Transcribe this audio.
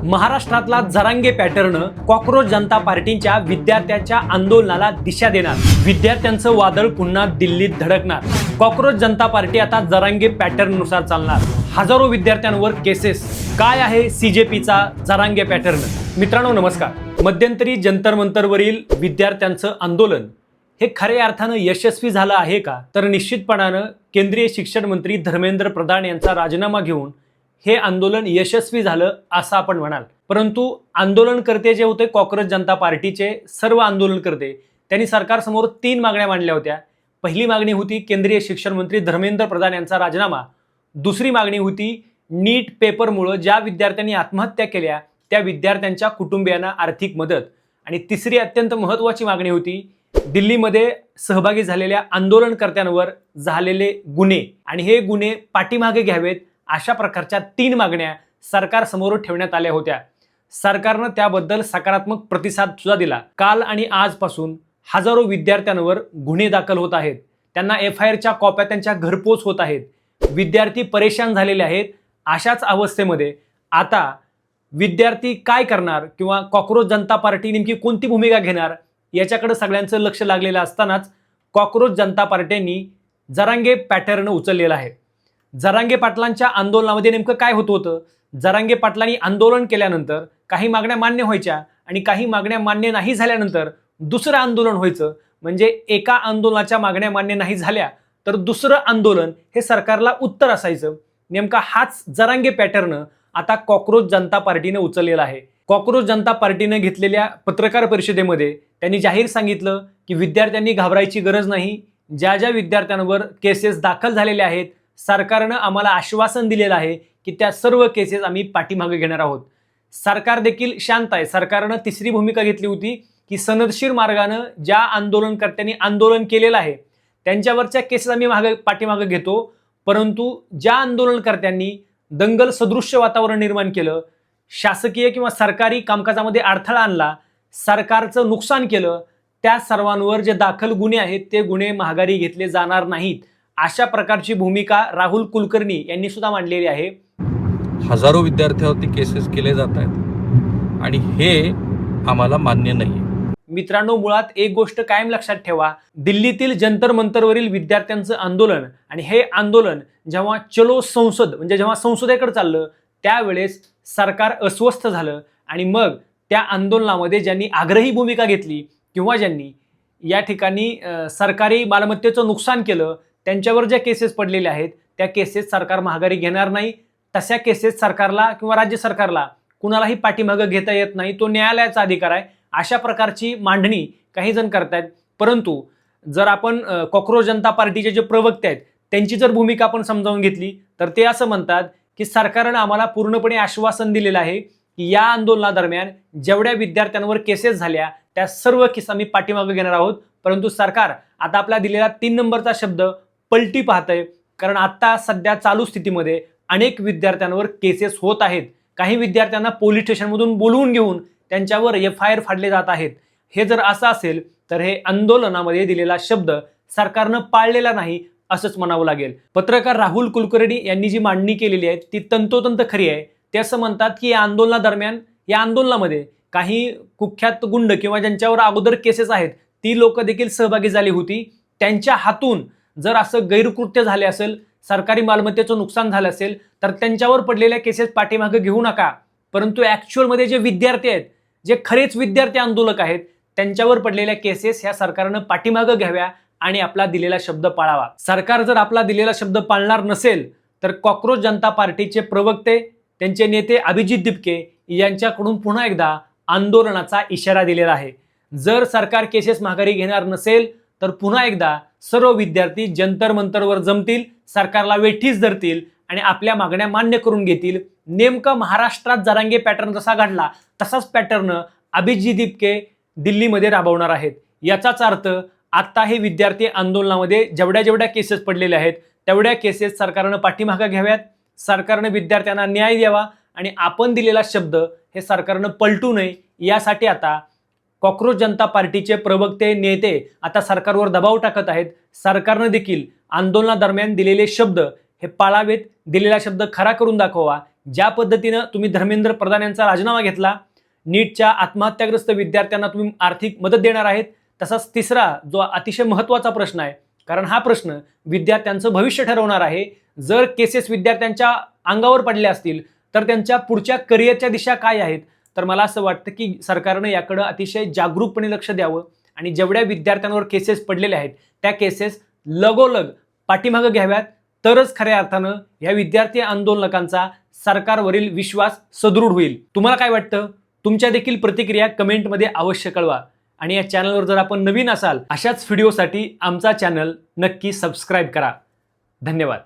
महाराष्ट्रातला Jarange pattern cockroach जनता पार्टीच्या विद्यार्थ्यांच्या आंदोलनाला दिशा देणार। विद्यार्थ्यांचं वादळ पुन्हा दिल्लीत धडकणार। कॉक्रोच जनता पार्टी आता जरांगे पॅटर्न नुसार चालणार। हजारो विद्यार्थ्यांवर केसेस। काय आहे सीजेपीचा जरांगे पॅटर्न? मित्रांनो नमस्कार। मध्यंतरी जंतर मंतरवरील विद्यार्थ्यांचं आंदोलन हे खऱ्या अर्थानं यशस्वी झालं आहे का? तर निश्चितपणानं केंद्रीय शिक्षण मंत्री धर्मेंद्र प्रधान यांचा राजीनामा घेऊन हे आंदोलन यशस्वी झालं असं आपण म्हणाल। परंतु आंदोलनकर्ते जे होते कॉक्रोच जनता पार्टीचे सर्व आंदोलनकर्ते त्यांनी सरकारसमोर 3 मागण्या मांडल्या होत्या। पहिली मागणी होती केंद्रीय शिक्षण मंत्री धर्मेंद्र प्रधान यांचा राजीनामा। दुसरी मागणी होती नीट पेपरमुळे ज्या विद्यार्थ्यांनी आत्महत्या केल्या त्या विद्यार्थ्यांच्या कुटुंबियांना आर्थिक मदत। आणि तिसरी अत्यंत महत्त्वाची मागणी होती दिल्लीमध्ये सहभागी झालेल्या आंदोलनकर्त्यांवर झालेले गुन्हे आणि हे गुन्हे पाठीमागे घ्यावेत अशा प्रकारच्या 3 मागण्या सरकारसमोर ठेवण्यात आल्या होत्या। सरकारनं त्याबद्दल सकारात्मक प्रतिसाद सुद्धा दिला। काल आणि आजपासून हजारो विद्यार्थ्यांवर गुन्हे दाखल होत आहेत। त्यांना FIRच्या कॉप्या त्यांच्या घरपोच होत आहेत। विद्यार्थी परेशान झालेले आहेत। अशाच अवस्थेमध्ये आता विद्यार्थी काय करणार किंवा कॉक्रोच जनता पार्टी नेमकी कोणती भूमिका घेणार याच्याकडे सगळ्यांचं लक्ष लागलेलं असतानाच कॉक्रोच जनता पार्टींनी जरांगे पॅटर्न उचललेला आहे। जरांगे पाटलांच्या आंदोलनामध्ये नेमकं काय होत होतं? जरांगे पाटलांनी आंदोलन केल्यानंतर काही मागण्या मान्य व्हायच्या आणि काही मागण्या मान्य नाही झाल्यानंतर दुसरं आंदोलन व्हायचं। म्हणजे एका आंदोलनाच्या मागण्या मान्य नाही झाल्या तर दुसरं आंदोलन हे सरकारला उत्तर असायचं। नेमका हाच जरांगे पॅटर्न आता कॉक्रोच जनता पार्टीने उचललेला आहे। कॉक्रोच जनता पार्टीने घेतलेल्या पत्रकार परिषदेमध्ये त्यांनी जाहीर सांगितलं की विद्यार्थ्यांनी घाबरायची गरज नाही। ज्या ज्या विद्यार्थ्यांवर केसेस दाखल झालेल्या आहेत सरकारनं आम्हाला आश्वासन दिलेलं आहे की त्या सर्व केसेस आम्ही पाठीमागे घेणार आहोत। सरकार देखील शांत आहे। सरकारनं तिसरी भूमिका घेतली होती की सनदशीर मार्गानं ज्या आंदोलनकर्त्यांनी आंदोलन केलेलं आहे त्यांच्यावरच्या केसेस आम्ही पाठीमागे घेतो। परंतु ज्या आंदोलनकर्त्यांनी दंगल सदृश्य वातावरण निर्माण केलं, शासकीय किंवा सरकारी कामकाजामध्ये अडथळा आणला, सरकारचं नुकसान केलं, त्या सर्वांवर जे दाखल गुन्हे आहेत ते गुन्हे माघारी घेतले जाणार नाहीत अशा प्रकारची भूमिका राहुल कुलकर्णी यांनी सुद्धा मांडलेली आहे। हजारो विद्यार्थ्यांवरती केसेस केले जात आहेत आणि हे आम्हाला मान्य नाही। मित्रांनो मुळात एक गोष्ट कायम लक्षात ठेवा, दिल्लीतील जंतर मंतरवरील विद्यार्थ्यांचं आंदोलन आणि हे आंदोलन जेव्हा चलो संसद म्हणजे जेव्हा संसदेकडे चाललं त्यावेळेस सरकार अस्वस्थ झालं आणि मग त्या आंदोलनामध्ये ज्यांनी आग्रही भूमिका घेतली किंवा ज्यांनी या ठिकाणी सरकारी मालमत्तेचं नुकसान केलं त्यांच्यावर ज्या केसेस पडलेल्या आहेत त्या केसेस सरकार माघारी घेणार नाही। तशा केसेस सरकारला किंवा राज्य सरकारला कुणालाही पाठीमागं घेता येत नाही, तो न्यायालयाचा अधिकार आहे अशा प्रकारची मांडणी काही जण करतायत। परंतु जर आपण कॉक्रोच जनता पार्टीचे जे प्रवक्ते आहेत त्यांची जर भूमिका आपण समजावून घेतली तर ते असं म्हणतात की सरकारनं आम्हाला पूर्णपणे आश्वासन दिलेलं आहे की या आंदोलनादरम्यान जेवढ्या विद्यार्थ्यांवर केसेस झाल्या त्या सर्व केस आम्ही पाठीमागे घेणार आहोत। परंतु सरकार आता आपला दिलेला 3 नंबरचा शब्द पलटी पाहतंय, कारण आता सध्या चालू स्थितीमध्ये अनेक विद्यार्थ्यांवर केसेस होत आहेत। काही विद्यार्थ्यांना पोलीस स्टेशनमधून बोलवून घेऊन त्यांच्यावर FIR फाडले जात आहेत। हे जर असं असेल तर हे आंदोलनामध्ये दिलेला शब्द सरकारनं पाळलेला नाही असंच म्हणावं लागेल। पत्रकार राहुल कुलकर्णी यांनी जी मांडणी केलेली आहे ती तंतोतंत खरी आहे। ते असं म्हणतात की या आंदोलनादरम्यान या आंदोलनामध्ये काही कुख्यात गुंड किंवा ज्यांच्यावर अगोदर केसेस आहेत ती लोक देखील सहभागी झाली होती। त्यांच्या हातून जर असं गैरकृत्य झाले असेल, सरकारी मालमत्तेचं नुकसान झालं असेल तर त्यांच्यावर पडलेल्या केसेस पाठीमागे घेऊ नका। परंतु ॲक्च्युअलमध्ये जे विद्यार्थी आहेत, जे खरेच विद्यार्थी आंदोलक आहेत त्यांच्यावर पडलेल्या केसेस ह्या सरकारनं पाठीमागे घ्याव्या आणि आपला दिलेला शब्द पाळावा। सरकार जर आपला दिलेला शब्द पाळणार नसेल तर कॉक्रोच जनता पार्टीचे प्रवक्ते त्यांचे नेते अभिजित दिपके यांच्याकडून पुन्हा एकदा आंदोलनाचा इशारा दिलेला आहे। जर सरकार केसेस माघारी घेणार नसेल तर पुन्हा एकदा सर्व विद्यार्थी जंतर मंतरवर जमतील, सरकारला वेठीस धरतील आणि आपल्या मागण्या मान्य करून घेतील। नेमकं महाराष्ट्रात जरांगे पॅटर्न जसा घडला तसाच पॅटर्न अभिजित दिपके दिल्लीमध्ये राबवणार आहेत। याचाच अर्थ आता हे विद्यार्थी आंदोलनामध्ये जेवढ्या केसेस पडलेल्या आहेत तेवढ्या केसेस सरकारनं पाठीमागे घ्याव्यात, सरकारनं विद्यार्थ्यांना न्याय द्यावा आणि आपण दिलेला शब्द हे सरकारनं पलटू नये यासाठी आता कॉक्रोच जनता पार्टीचे प्रवक्ते नेते आता सरकारवर दबाव टाकत आहेत। सरकारनं देखील आंदोलनादरम्यान दिलेले शब्द हे पाळावेत, दिलेला शब्द खरा करून दाखवा। ज्या पद्धतीनं तुम्ही धर्मेंद्र प्रधान यांचा राजीनामा घेतला, नीटच्या आत्महत्याग्रस्त विद्यार्थ्यांना तुम्ही आर्थिक मदत देणार आहेत, तसाच तिसरा जो अतिशय महत्त्वाचा प्रश्न आहे, कारण हा प्रश्न विद्यार्थ्यांचं भविष्य ठरवणार आहे. जर केसेस विद्यार्थ्यांच्या अंगावर पडल्या असतील तर त्यांच्या पुढच्या करिअरच्या दिशा काय आहेत, तर मला असं वाटतं की सरकारनं याकडं अतिशय जागरूकपणे लक्ष द्यावं आणि जेवढ्या विद्यार्थ्यांवर केसेस पडलेल्या आहेत त्या केसेस लगोलग पाठीमागं घ्याव्यात. तरच खऱ्या अर्थानं या विद्यार्थी आंदोलकांचा सरकारवरील विश्वास सदृढ होईल. तुम्हाला काय वाटतं? तुमच्या देखील प्रतिक्रिया कमेंटमध्ये अवश्य कळवा. आणि या चॅनलवर जर आपण नवीन असाल, अशाच व्हिडिओसाठी आमचा चॅनल नक्की सबस्क्राईब करा. धन्यवाद.